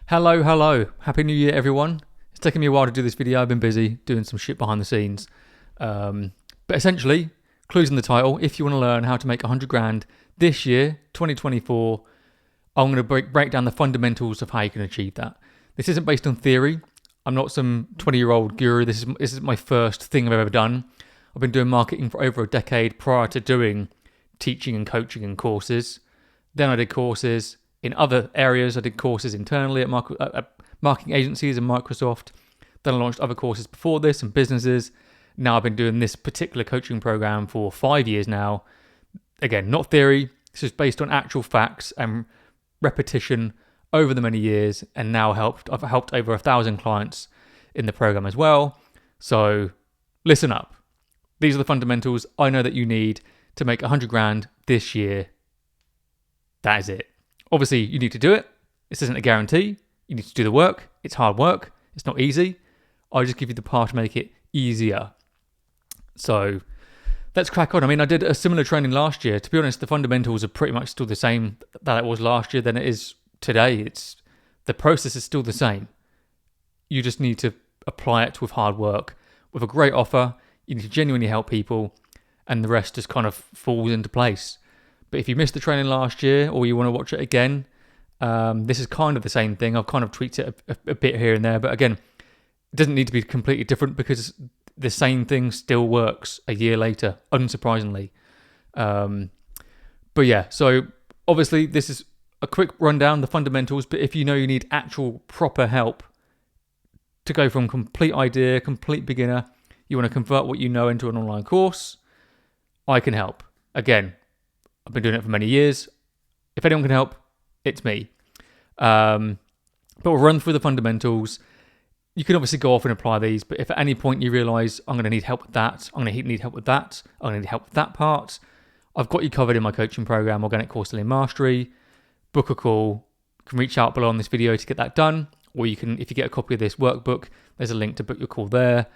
Hello. Happy New Year, everyone. It's taken me a while to do this video. I've been busy doing some shit behind the scenes. But essentially, clues in the title. If you want to learn how to make 100 grand this year, 2024, I'm going to break down the fundamentals of how you can achieve that. This isn't based on theory. I'm not some 20-year-old guru. This is my first thing I've ever done. I've been doing marketing for over a decade prior to doing teaching and coaching and courses. Then I did courses in other areas. I did courses internally at marketing agencies and Microsoft. Then I launched other courses before this and businesses. Now I've been doing this particular coaching program for 5 years now. Again, not theory. This is based on actual facts and repetition over the many years, and now I've helped over 1,000 clients in the program as well. So listen up. These are the fundamentals I know that you need to make 100 grand this year. That is it. Obviously, you need to do it. This isn't a guarantee. You need to do the work. It's hard work. It's not easy. I'll just give you the path to make it easier. So let's crack on. I mean, I did a similar training last year. To be honest, the fundamentals are pretty much still the same that it was last year than it is today. The process is still the same. You just need to apply it with hard work, with a great offer. You need to genuinely help people, and the rest just kind of falls into place. But if you missed the training last year or you want to watch it again, this is kind of the same thing. I've kind of tweaked it a bit here and there. But again, it doesn't need to be completely different because the same thing still works a year later, unsurprisingly. But yeah, so obviously this is a quick rundown, the fundamentals. But if you know you need actual proper help to go from complete idea, complete beginner, you want to convert what you know into an online course, I can help. Again, I've been doing it for many years. If anyone can help, it's me. But we'll run through the fundamentals. You can obviously go off and apply these, but if at any point you realise I'm going to need help with that, I'm going to need help with that, I'm going to need help with that part, I've got you covered in my coaching program, Organic Course Selling Mastery. Book a call. You can reach out below on this video to get that done, or you can, if you get a copy of this workbook, there's a link to book your call there.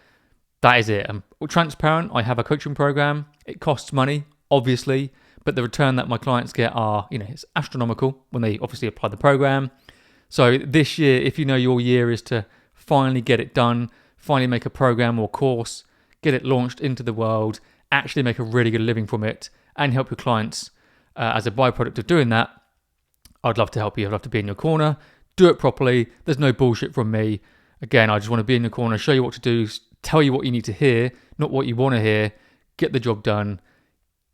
That is it. I'm transparent. I have a coaching program. It costs money, obviously, but the return that my clients get it's astronomical when they obviously apply the program. So this year, if you know your year is to finally get it done, finally make a program or course, get it launched into the world, actually make a really good living from it, and help your clients as a byproduct of doing that, I'd love to help you. I'd love to be in your corner. Do it properly. There's no bullshit from me. Again, I just want to be in your corner, show you what to do, tell you what you need to hear, not what you want to hear. Get the job done.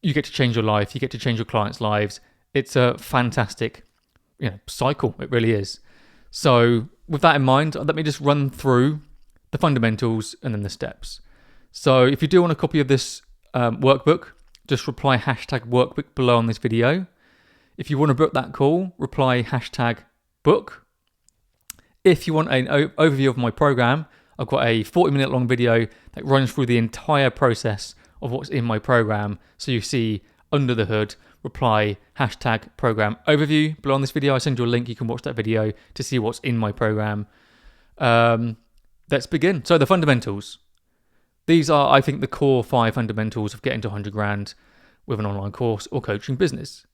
You get to change your life. You get to change your clients' lives. It's a fantastic, cycle. It really is. So with that in mind, let me just run through the fundamentals and then the steps. So if you do want a copy of this workbook, just reply #workbook below on this video. If you want to book that call, reply #book. If you want an overview of my program, I've got a 40-minute long video that runs through the entire process of what's in my program. So you see under the hood, reply #program overview below on this video. I send you a link. You can watch that video to see what's in my program. Let's begin. So the fundamentals. These are, I think, the core 5 fundamentals of getting to 100 grand with an online course or coaching business.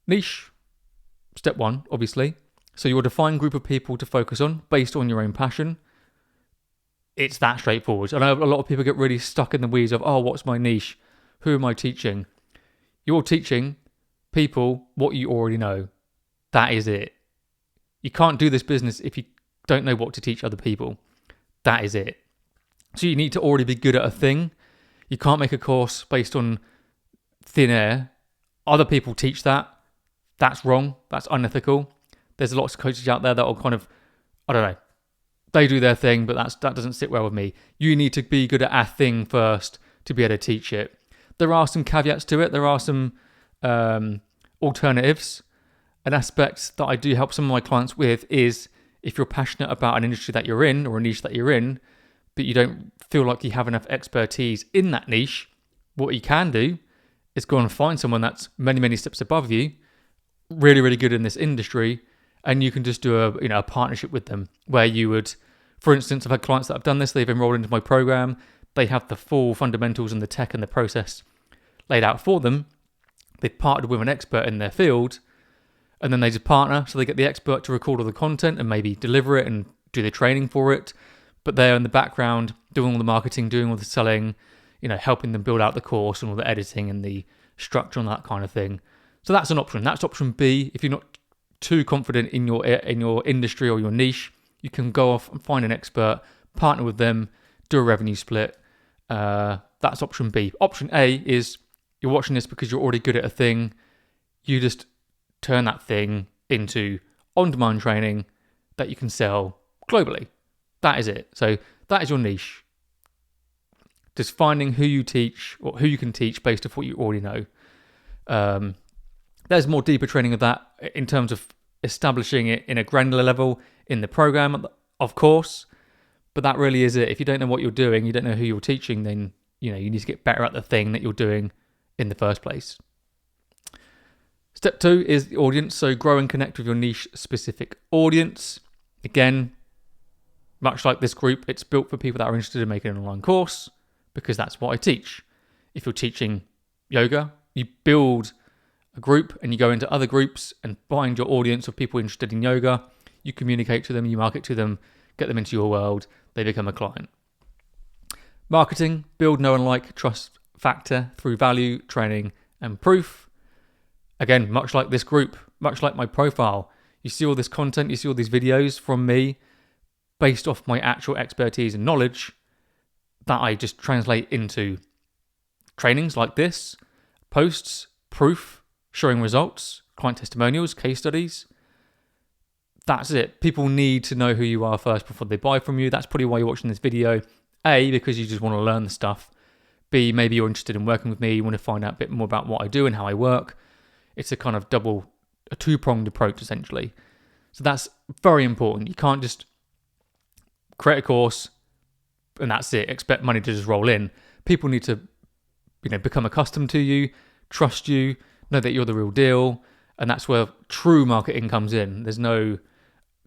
Niche. Step 1, obviously. So your defined group of people to focus on based on your own passion. It's that straightforward. I know a lot of people get really stuck in the weeds of, what's my niche? Who am I teaching? You're teaching people what you already know. That is it. You can't do this business if you don't know what to teach other people. That is it. So you need to already be good at a thing. You can't make a course based on thin air. Other people teach that. That's wrong. That's unethical. There's lots of coaches out there that will kind of, they do their thing, but that doesn't sit well with me. You need to be good at a thing first to be able to teach it. There are some caveats to it. There are some alternatives. An aspect that I do help some of my clients with is if you're passionate about an industry that you're in or a niche that you're in, but you don't feel like you have enough expertise in that niche, what you can do is go and find someone that's many, many steps above you, really, really good in this industry, and you can just do a partnership with them where you would, for instance, I've had clients that have done this. They've enrolled into my program. They have the full fundamentals and the tech and the process laid out for them. They've partnered with an expert in their field, And then they just partner, so they get the expert to record all the content and maybe deliver it and do the training for it. But they're in the background doing all the marketing, doing all the selling, helping them build out the course and all the editing and the structure and that kind of thing. So that's an option. That's option B. If you're not too confident in your industry or your niche, you can go off and find an expert, partner with them, do a revenue split. That's option B. Option A is you're watching this because you're already good at a thing. You just turn that thing into on-demand training that you can sell globally. That is it. So that is your niche. Just finding who you teach or who you can teach based off what you already know. There's more deeper training of that in terms of establishing it in a granular level in the program, of course. But that really is it. If you don't know what you're doing, you don't know who you're teaching, then you need to get better at the thing that you're doing in the first place. Step 2 is the audience. So grow and connect with your niche specific audience. Again, much like this group, it's built for people that are interested in making an online course because that's what I teach. If you're teaching yoga, you build a group and you go into other groups and find your audience of people interested in yoga. You communicate to them, you market to them, get them into your world, they become a client. Marketing, build, know and like, trust factor through value, training and proof. Again, much like this group, much like my profile, you see all this content, you see all these videos from me based off my actual expertise and knowledge that I just translate into trainings like this, posts, proof, showing results, client testimonials, case studies. That's it. People need to know who you are first before they buy from you. That's probably why you're watching this video. A, because you just want to learn the stuff. B, maybe you're interested in working with me. You want to find out a bit more about what I do and how I work. It's a kind of a two-pronged approach, essentially. So that's very important. You can't just create a course and that's it. Expect money to just roll in. People need to, become accustomed to you, trust you, know that you're the real deal. And that's where true marketing comes in. There's no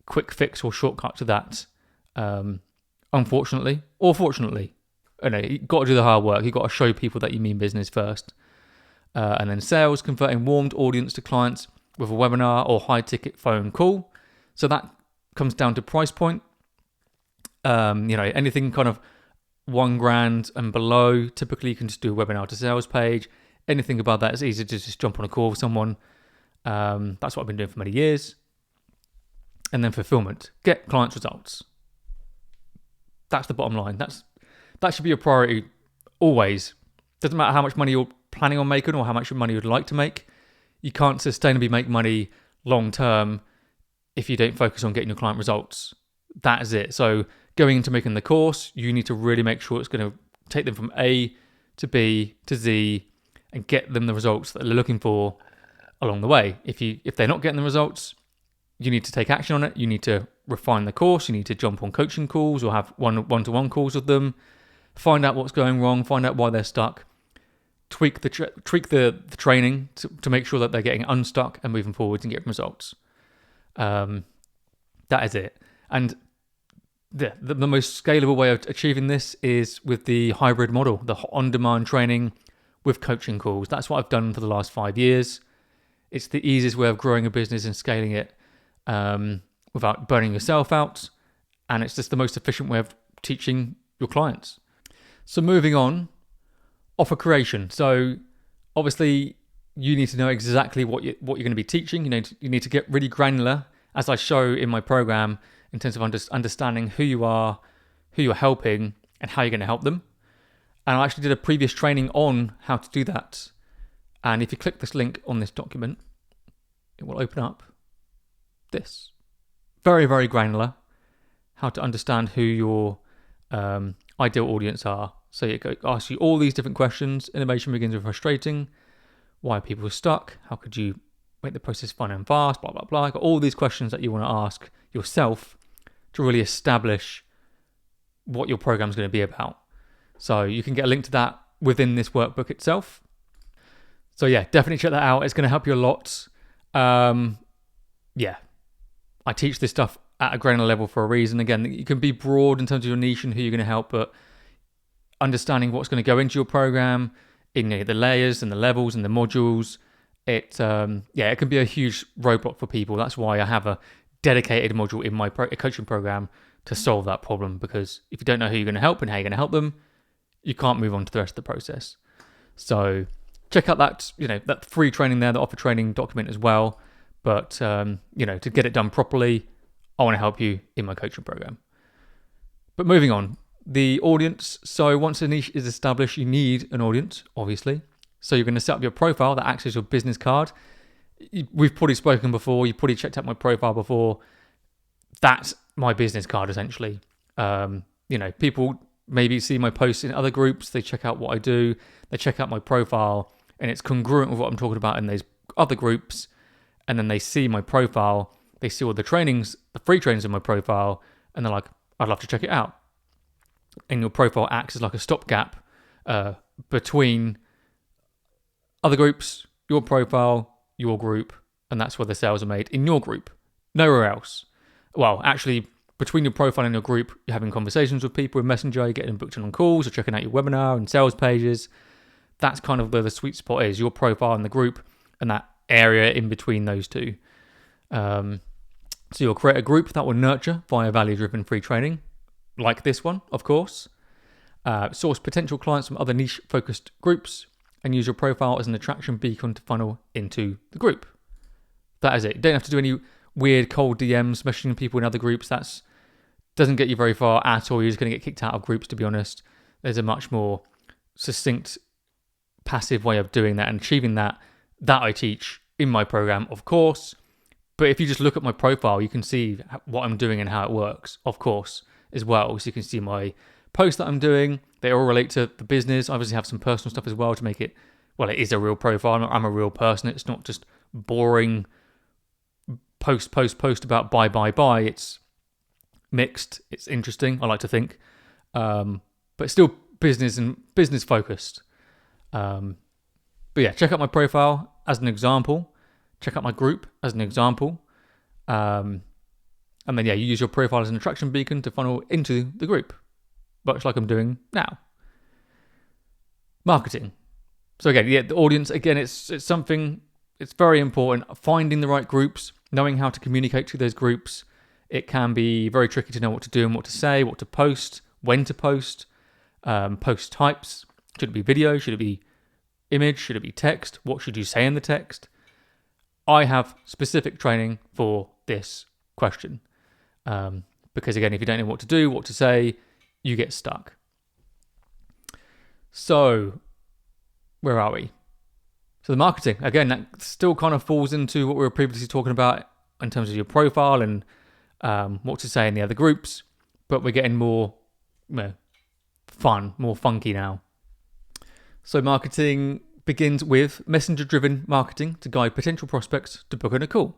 quick fix or shortcut to that. Unfortunately, or fortunately, you've got to do the hard work. You've got to show people that you mean business first. And then sales, converting warmed audience to clients with a webinar or high ticket phone call. So that comes down to price point. Anything kind of $1,000 and below, typically you can just do a webinar to sales page. Anything above that, it's easy to just jump on a call with someone. That's what I've been doing for many years. And then fulfillment, get clients results. That's the bottom line. That should be your priority always. Doesn't matter how much money you're planning on making or how much money you'd like to make. You can't sustainably make money long term if you don't focus on getting your client results. That is it. So going into making the course, you need to really make sure it's going to take them from A to B to Z and get them the results that they're looking for along the way. If they're not getting the results, you need to take action on it. You need to refine the course. You need to jump on coaching calls or have one-to-one calls with them. Find out what's going wrong. Find out why they're stuck. Tweak the training to make sure that they're getting unstuck and moving forward and getting results. That is it. And the most scalable way of achieving this is with the hybrid model, the on-demand training with coaching calls. That's what I've done for the last 5 years. It's the easiest way of growing a business and scaling it without burning yourself out. And it's just the most efficient way of teaching your clients. So moving on, offer creation. So obviously you need to know exactly what you're going to be teaching. You need to get really granular, as I show in my program, in terms of understanding who you are, who you're helping, and how you're going to help them. And I actually did a previous training on how to do that. And if you click this link on this document, it will open up this. Very, very granular. How to understand who your ideal audience are. So it asks you all these different questions. Innovation begins with frustrating. Why are people stuck? How could you make the process fun and fast? Blah, blah, blah. Got all these questions that you want to ask yourself to really establish what your program is going to be about. So you can get a link to that within this workbook itself. So yeah, definitely check that out. It's going to help you a lot. I teach this stuff at a granular level for a reason. Again, you can be broad in terms of your niche and who you're going to help, but understanding what's going to go into your program, in the layers and the levels and the modules, it can be a huge roadblock for people. That's why I have a dedicated module in my coaching program to solve that problem, because if you don't know who you're going to help and how you're going to help them, you can't move on to the rest of the process. So check out that free training there, the offer training document as well. But to get it done properly, I want to help you in my coaching program. But moving on, the audience. So once a niche is established, you need an audience, obviously. So you're going to set up your profile that acts as your business card. We've probably spoken before. You've probably checked out my profile before. That's my business card, essentially. People maybe see my posts in other groups. They check out what I do. They check out my profile, and it's congruent with what I'm talking about in those other groups. And then they see my profile. They see all the trainings, the free trainings in my profile, and they're like, I'd love to check it out. And your profile acts as like a stopgap between other groups, your profile, your group, and that's where the sales are made, in your group, nowhere else. Well, actually, between your profile and your group, you're having conversations with people in Messenger, you're getting booked in on calls, or checking out your webinar and sales pages. That's kind of where the sweet spot is, your profile and the group, and that area in between those two. So you'll create a group that will nurture via value-driven free training, like this one, of course. Source potential clients from other niche-focused groups, and use your profile as an attraction beacon to funnel into the group. That is it. You don't have to do any weird cold DMs, messaging people in other groups. That doesn't get you very far at all. You're just going to get kicked out of groups, to be honest. There's a much more succinct, passive way of doing that and achieving that I teach in my program, of course. But if you just look at my profile, you can see what I'm doing and how it works, of course, as well. So you can see my posts that I'm doing. They all relate to the business. I obviously have some personal stuff as well to make it, it is a real profile. I'm a real person. It's not just boring post about buy. It's mixed. It's interesting, I like to think. But it's still business and business focused. But yeah, check out my profile as an example. Check out my group as an example. And then, you use your profile as an attraction beacon to funnel into the group, much like I'm doing now. Marketing. So again, the audience, again, it's something, it's very important. Finding the right groups, knowing how to communicate to those groups. It can be very tricky to know what to do and what to say, what to post, when to post, post types. Should it be video? Should it be image? Should it be text? What should you say in the text? I have specific training for this question. Because again, if you don't know what to do, what to say, you get stuck. So, where are we? So the marketing, again, that still kind of falls into what we were previously talking about in terms of your profile and what to say in the other groups, but we're getting more fun, more funky now. So marketing begins with messenger-driven marketing to guide potential prospects to book in a call.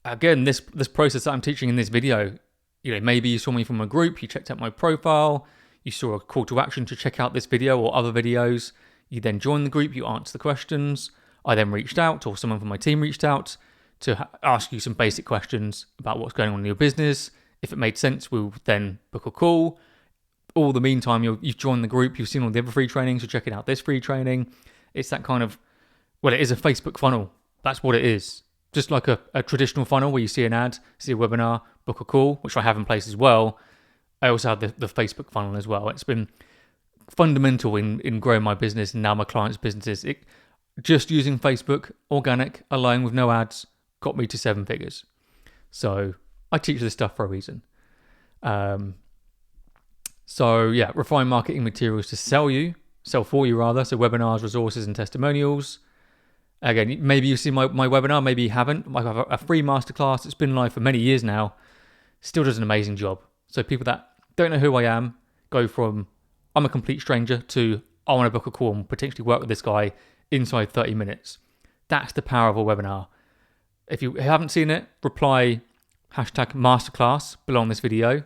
Again, this process that I'm teaching in this video, maybe you saw me from a group, you checked out my profile, you saw a call to action to check out this video or other videos. You then joined the group, you answered the questions. I then reached out, or someone from my team reached out to ask you some basic questions about what's going on in your business. If it made sense, we'll then book a call. All the meantime, you've joined the group, you've seen all the other free trainings, you're checking out this free training. It's that kind of, it is a Facebook funnel. That's what it is. Just like a traditional funnel where you see an ad, see a webinar, book a call, which I have in place as well. I also have the Facebook funnel as well. It's been fundamental in growing my business and now my clients' businesses. Just using Facebook, organic, alone with no ads, got me to 7 figures. So I teach this stuff for a reason. Refine marketing materials to sell for you rather. So webinars, resources, and testimonials. Again, maybe you've seen my webinar, maybe you haven't. I have a free masterclass. It's been live for many years now. Still does an amazing job. So people that don't know who I am go from I'm a complete stranger to I want to book a call and potentially work with this guy inside 30 minutes. That's the power of a webinar. If you haven't seen it, reply #masterclass below on this video.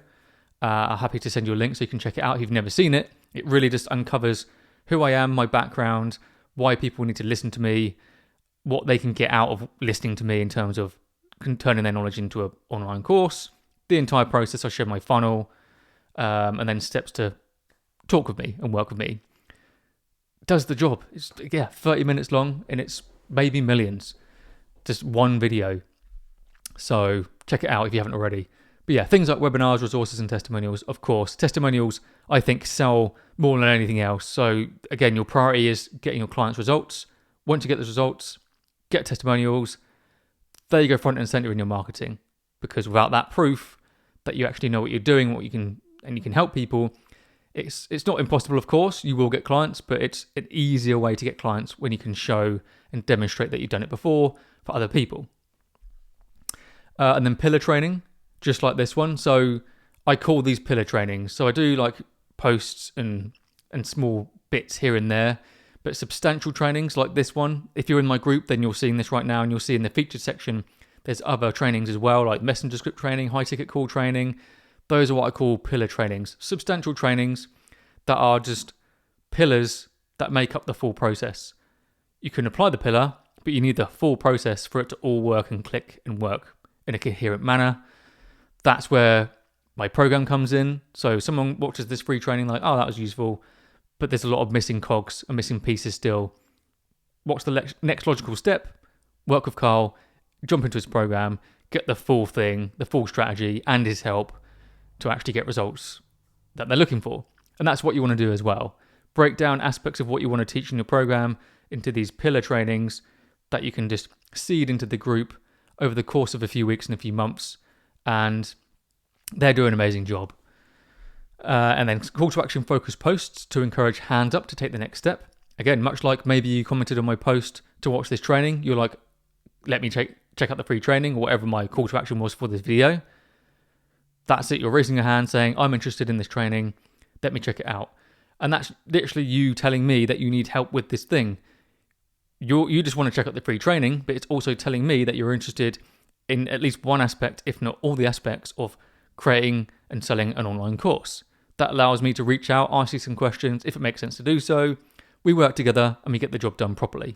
I'm happy to send you a link so you can check it out if you've never seen it. It really just uncovers who I am, my background, why people need to listen to me, what they can get out of listening to me in terms of turning their knowledge into an online course. The entire process, I share my funnel, and then steps to talk with me and work with me. Does the job. It's 30 minutes long, and it's maybe millions. Just one video. So check it out if you haven't already. But yeah, things like webinars, resources, and testimonials, of course. Testimonials, I think, sell more than anything else. So again, your priority is getting your clients results. Once you get those results, get testimonials. There you go, front and center in your marketing. Because without that proof that you actually know what you're doing, what you can help people, it's not impossible, of course. You will get clients, but it's an easier way to get clients when you can show and demonstrate that you've done it before for other people. And then pillar training, just like this one. So I call these pillar trainings. So I do like posts and small bits here and there, but substantial trainings like this one. If you're in my group, then you're seeing this right now, and you'll see in the featured section, there's other trainings as well, like messenger script training, high ticket call training. Those are what I call pillar trainings, substantial trainings that are just pillars that make up the full process. You can apply the pillar, but you need the full process for it to all work and click and work in a coherent manner. That's where my program comes in. So someone watches this free training like, oh, that was useful, but there's a lot of missing cogs and missing pieces still. What's the next logical step? Work with Carl, jump into his program, get the full thing, the full strategy and his help to actually get results that they're looking for. And that's what you want to do as well. Break down aspects of what you want to teach in your program into these pillar trainings that you can just seed into the group over the course of a few weeks and a few months. And they're doing an amazing job. And then call to action focused posts to encourage hands up to take the next step. Again, much like maybe you commented on my post to watch this training, you're like, let me check out the free training or whatever my call to action was for this video. That's it. You're raising your hand saying, I'm interested in this training. Let me check it out. And that's literally you telling me that you need help with this thing. You just want to check out the free training, but it's also telling me that you're interested in at least one aspect, if not all the aspects of creating and selling an online course. That allows me to reach out, ask you some questions if it makes sense to do so. We work together and we get the job done properly.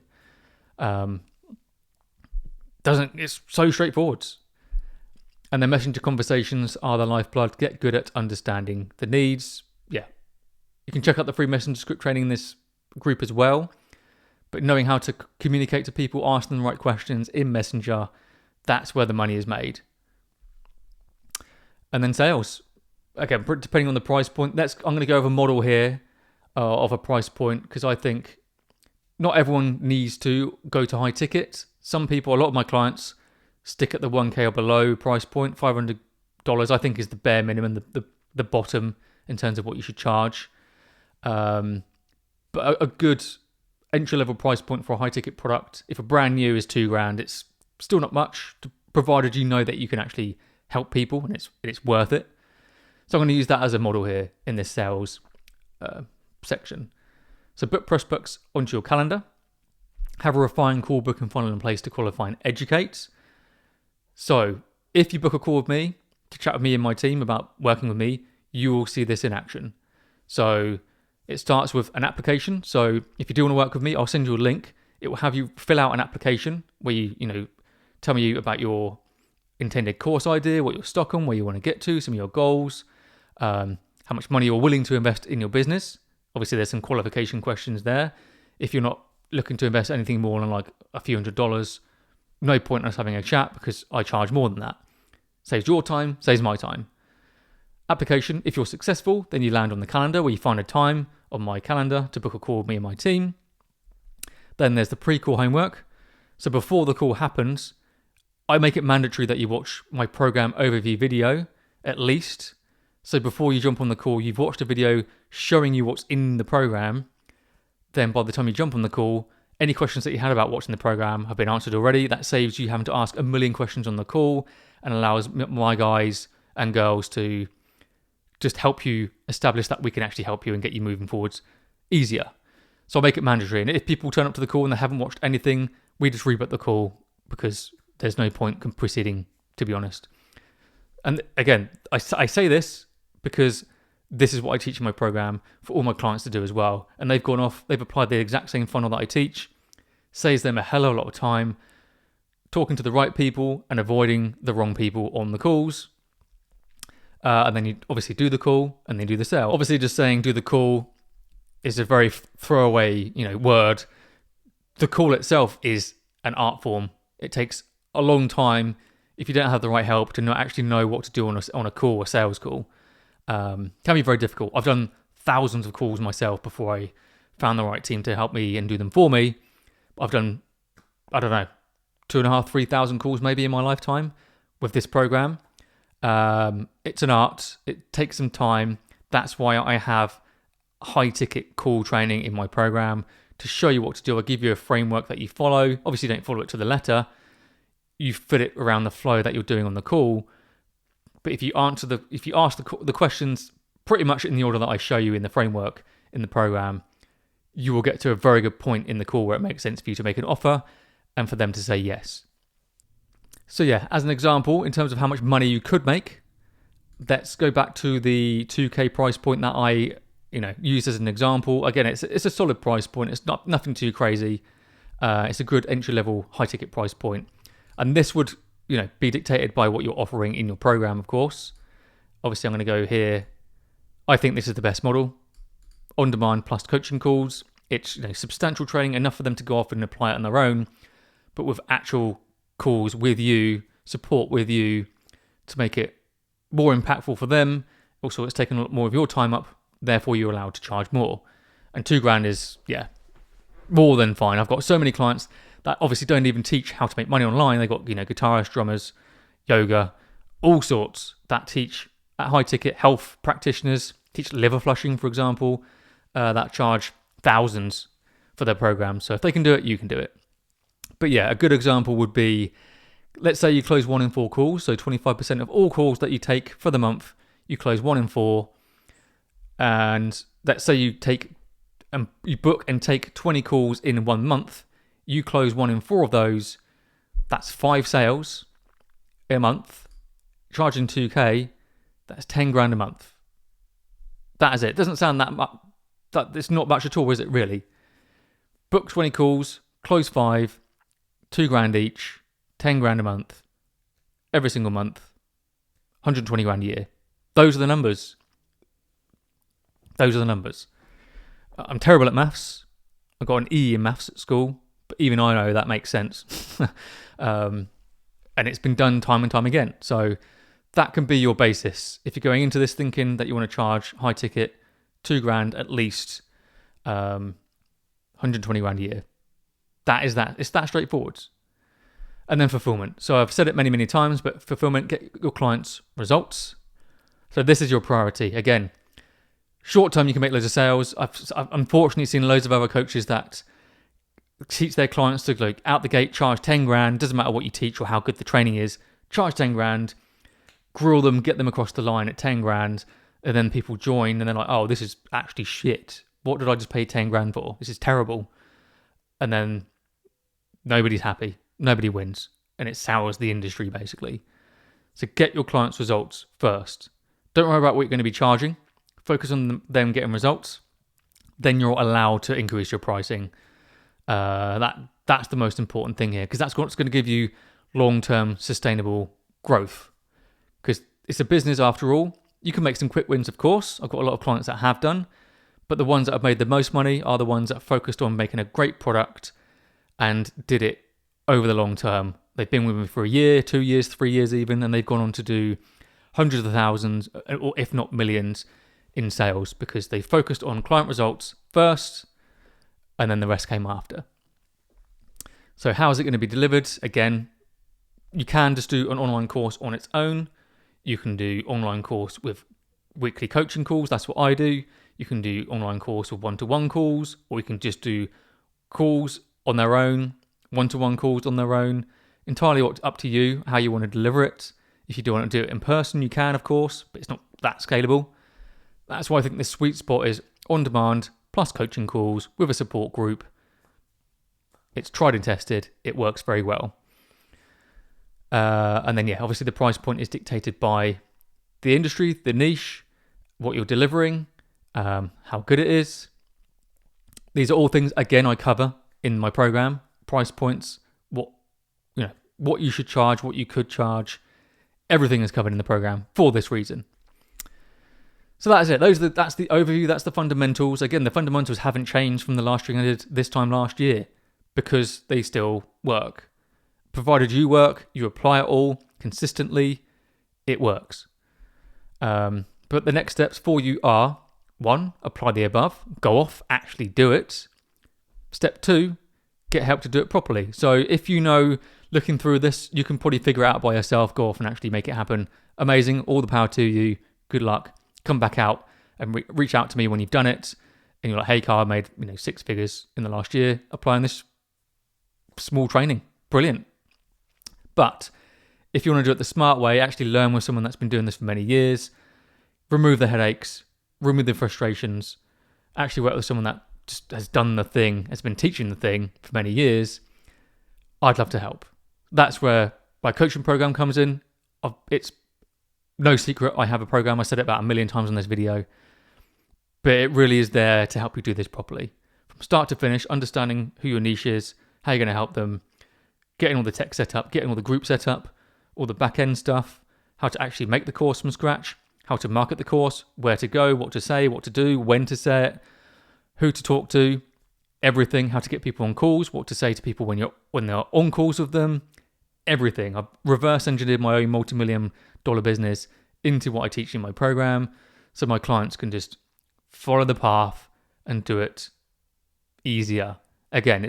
It's so straightforward. And then messenger conversations are the lifeblood. Get good at understanding the needs. Yeah. You can check out the free messenger script training in this group as well. But knowing how to communicate to people, ask them the right questions in Messenger, that's where the money is made. And then sales. Again, depending on the price point, I'm going to go over a model here of a price point because I think not everyone needs to go to high ticket. Some people, a lot of my clients, stick at the 1K or below price point. $500 I think is the bare minimum, the bottom in terms of what you should charge. But a good entry-level price point for a high-ticket product, if a brand new is $2,000, it's still not much, provided you know that you can actually help people and it's worth it. So I'm going to use that as a model here in this sales section. So book prospects onto your calendar, have a refined call, book and funnel in place to qualify and educate. So if you book a call with me to chat with me and my team about working with me, you will see this in action. So it starts with an application. So if you do want to work with me, I'll send you a link. It will have you fill out an application where you tell me about your intended course idea, what you're stuck on, where you want to get to, some of your goals, how much money you're willing to invest in your business. Obviously, there's some qualification questions there. If you're not looking to invest anything more than like a few $100s, no point in us having a chat because I charge more than that. Saves your time, saves my time. Application, if you're successful, then you land on the calendar where you find a time on my calendar to book a call with me and my team. Then there's the pre-call homework. So before the call happens, I make it mandatory that you watch my program overview video at least. So before you jump on the call, you've watched a video showing you what's in the program. Then by the time you jump on the call, any questions that you had about watching the program have been answered already. That saves you having to ask a million questions on the call and allows my guys and girls to just help you establish that we can actually help you and get you moving forwards easier. So I'll make it mandatory. And if people turn up to the call and they haven't watched anything, we just reboot the call because there's no point proceeding, to be honest. And again, I say this because this is what I teach in my program for all my clients to do as well. And they've gone off, they've applied the exact same funnel that I teach. Saves them a hell of a lot of time talking to the right people and avoiding the wrong people on the calls. And then you obviously do the call and then do the sale. Obviously, just saying do the call is a very throwaway, word. The call itself is an art form. It takes a long time if you don't have the right help to not actually know what to do on a call, a sales call. Can be very difficult. I've done thousands of calls myself before I found the right team to help me and do them for me. I've done, I don't know, 2,500, 3,000 calls maybe in my lifetime with this program. It's an art. It takes some time. That's why I have high ticket call training in my program to show you what to do. I give you a framework that you follow. Obviously, you don't follow it to the letter. You fit it around the flow that you're doing on the call. But if you ask the questions pretty much in the order that I show you in the framework in the program, you will get to a very good point in the call where it makes sense for you to make an offer and for them to say yes. So yeah, as an example, in terms of how much money you could make, let's go back to the 2K price point that I used as an example. Again, it's a solid price point. It's nothing too crazy. It's a good entry level high ticket price point, and this would be dictated by what you're offering in your program, of course. Obviously, I'm going to go here. I think this is the best model. On demand plus coaching calls. It's substantial training, enough for them to go off and apply it on their own, but with actual calls with you, support with you to make it more impactful for them. Also, it's taken a lot more of your time up, therefore you're allowed to charge more. And $2,000 is, more than fine. I've got so many clients that obviously don't even teach how to make money online. They've got, guitarists, drummers, yoga, all sorts that teach at high ticket. Health practitioners teach liver flushing, for example, that charge thousands for their programs. So if they can do it, you can do it. But yeah, a good example would be, let's say you close 1 in 4 calls. So 25% of all calls that you take for the month, you close 1 in 4. And let's say you book and take 20 calls in 1 month. You close 1 in 4 of those. That's 5 sales a month. Charging $2,000, that's $10,000 a month. That is it. It doesn't sound that much. It's not much at all, is it really? Book 20 calls, close 5, $2,000 each, $10,000 a month, every single month, $120,000 a year. Those are the numbers. I'm terrible at maths. I got an E in maths at school, but even I know that makes sense. And it's been done time and time again. So that can be your basis. If you're going into this thinking that you want to charge high ticket, $2,000 at least, $120,000 a year. That is that. It's that straightforward. And then fulfillment. So I've said it many, many times, but fulfillment, get your clients results. So this is your priority. Again, short term, you can make loads of sales. I've unfortunately seen loads of other coaches that teach their clients to out the gate, charge $10,000. Doesn't matter what you teach or how good the training is. Charge $10,000, grill them, get them across the line at $10,000, and then people join and they're like, "Oh, this is actually shit. What did I just pay $10,000 for? This is terrible." And then nobody's happy. Nobody wins, and it sours the industry basically. So get your clients results first. Don't worry about what you're going to be charging. Focus on them getting results. Then you're allowed to increase your pricing. That's the most important thing here, because that's what's going to give you long-term sustainable growth. Because it's a business after all. You can make some quick wins, of course. I've got a lot of clients that have done, but the ones that have made the most money are the ones that focused on making a great product and did it over the long term. They've been with me for a year, 2 years, 3 years even, and they've gone on to do hundreds of thousands, or if not millions, in sales because they focused on client results first and then the rest came after. So how is it going to be delivered? Again, you can just do an online course on its own. You can do online course with weekly coaching calls. That's what I do. You can do online course with one-to-one calls, or you can just do calls on their own, one-to-one calls on their own. Entirely up to you how you want to deliver it. If you do want to do it in person, you can, of course, but it's not that scalable. That's why I think the sweet spot is on demand plus coaching calls with a support group. It's tried and tested. It works very well. And then, obviously the price point is dictated by the industry, the niche, what you're delivering, how good it is. These are all things, again, I cover in my program. Price points, what you should charge, what you could charge. Everything is covered in the program for this reason. So that's it. That's the overview. That's the fundamentals. Again, the fundamentals haven't changed from the last stream I did this time last year. because they still work. Provided you work, you apply it all consistently, it works. But the next steps for you are, 1, apply the above, go off, actually do it. Step 2, get help to do it properly. So if you know, looking through this, you can probably figure it out by yourself, go off and actually make it happen. Amazing, all the power to you, good luck. Come back out and reach out to me when you've done it. And you're like, hey Carl, I made 6 figures in the last year applying this small training. Brilliant. But if you want to do it the smart way, actually learn with someone that's been doing this for many years, remove the headaches, remove the frustrations, actually work with someone that just has done the thing, has been teaching the thing for many years, I'd love to help. That's where my coaching program comes in. It's no secret I have a program. I said it about 1 million times on this video. But it really is there to help you do this properly. From start to finish, understanding who your niche is, how you're going to help them, getting all the tech set up, getting all the group set up, all the back-end stuff, how to actually make the course from scratch, how to market the course, where to go, what to say, what to do, when to say it, who to talk to, everything, how to get people on calls, what to say to people when they're on calls with them, everything. I've reverse engineered my own multi-million dollar business into what I teach in my program so my clients can just follow the path and do it easier. Again,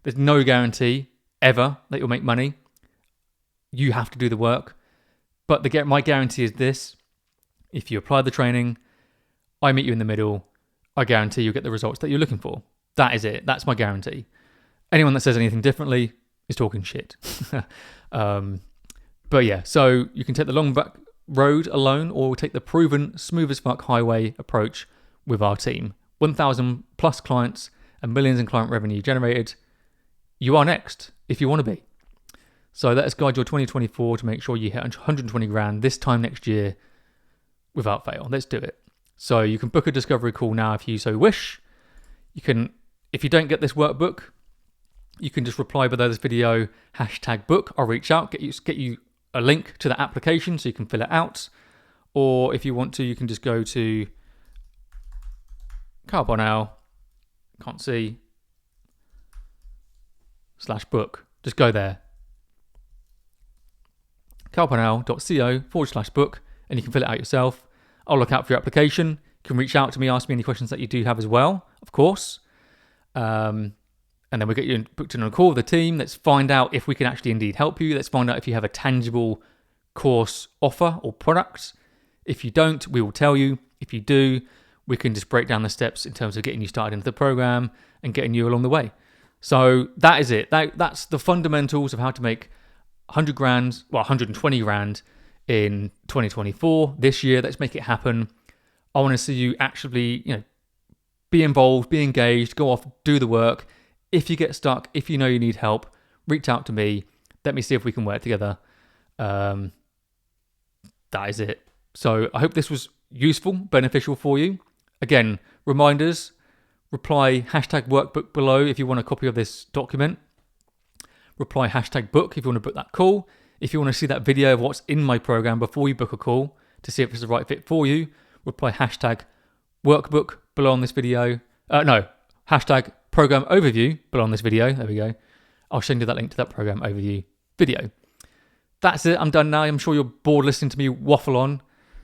there's no guarantee ever that you'll make money. You have to do the work. But my guarantee is this: if you apply the training, I meet you in the middle, I guarantee you'll get the results that you're looking for. That is it. That's my guarantee. Anyone that says anything differently is talking shit. But yeah, so you can take the long back road alone or take the proven smooth as fuck highway approach with our team. 1,000 plus clients and millions in client revenue generated. You are next if you want to be. So let us guide your 2024 to make sure you hit 120 grand this time next year without fail. Let's do it. So you can book a discovery call now if you so wish. You can, if you don't get this workbook, you can just reply below this video, #book. I'll reach out, get you a link to the application so you can fill it out. Or if you want to, you can just go to Parnell, can't see, /book. Just go there. carlparnell.co/book, and you can fill it out yourself. I'll look out for your application. You can reach out to me, ask me any questions that you do have as well, of course. And then we'll get you booked in on a call with the team. Let's find out if we can actually indeed help you. Let's find out if you have a tangible course offer or product. If you don't, we will tell you. If you do, we can just break down the steps in terms of getting you started into the program and getting you along the way. So that is it. That's the fundamentals of how to make 120 grand in 2024. This year, let's make it happen. I want to see you actually, be involved, be engaged, go off, do the work. If you get stuck, if you know you need help, reach out to me. Let me see if we can work together. That is it. So I hope this was useful, beneficial for you. Again, reminders, reply #workbook below if you want a copy of this document. Reply #book if you want to book that call. If you want to see that video of what's in my program before you book a call to see if it's the right fit for you, reply #workbook below on this video. Program overview below on this video. There we go. I'll send you that link to that program overview video. That's it. I'm done now. I'm sure you're bored listening to me waffle on.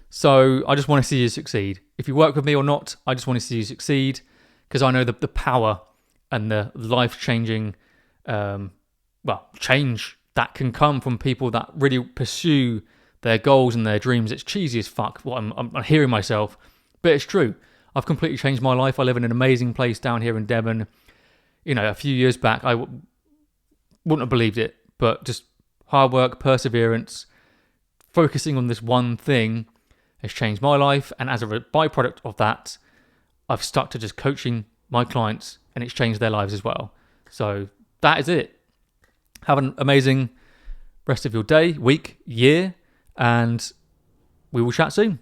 So I just want to see you succeed. If you work with me or not, I just want to see you succeed because I know the power and the life-changing change that can come from people that really pursue their goals and their dreams. It's cheesy as fuck what I'm hearing myself, but it's true. I've completely changed my life. I live in an amazing place down here in Devon. A few years back, I wouldn't have believed it, but just hard work, perseverance, focusing on this one thing has changed my life. And as a byproduct of that, I've stuck to just coaching my clients and it's changed their lives as well. So that is it. Have an amazing rest of your day, week, year, and we will chat soon.